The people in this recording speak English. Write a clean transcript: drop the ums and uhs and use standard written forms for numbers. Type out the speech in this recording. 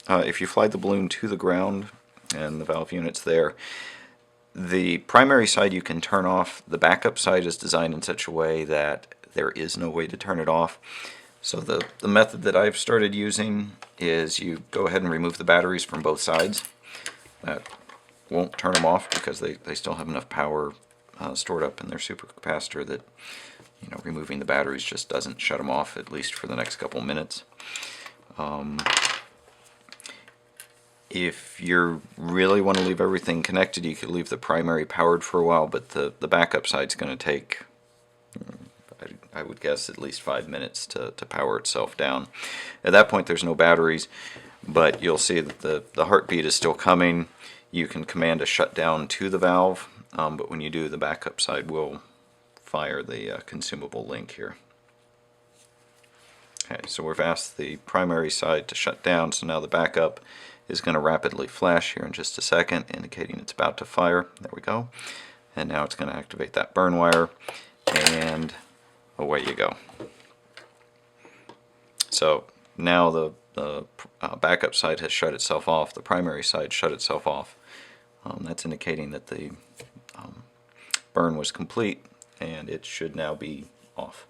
if you fly the balloon to the ground and the valve unit's there, the primary side you can turn off. The backup side is designed in such a way that there is no way to turn it off. So the method that I've started using is you go ahead and remove the batteries from both sides. That won't turn them off because they still have enough power stored up in their supercapacitor that, you know, removing the batteries just doesn't shut them off, at least for the next couple minutes. If you really want to leave everything connected, you could leave the primary powered for a while, but the backup side's going to take, I would guess, at least 5 minutes to power itself down. At that point there's no batteries, but you'll see that the heartbeat is still coming. You can command a shutdown to the valve, but when you do, the backup side will fire the consumable link here. Okay, so we've asked the primary side to shut down, so now the backup is going to rapidly flash here in just a second, indicating it's about to fire. There we go. And now it's going to activate that burn wire, and away you go. So now the backup side has shut itself off, the primary side shut itself off. That's indicating that the burn was complete, and it should now be off.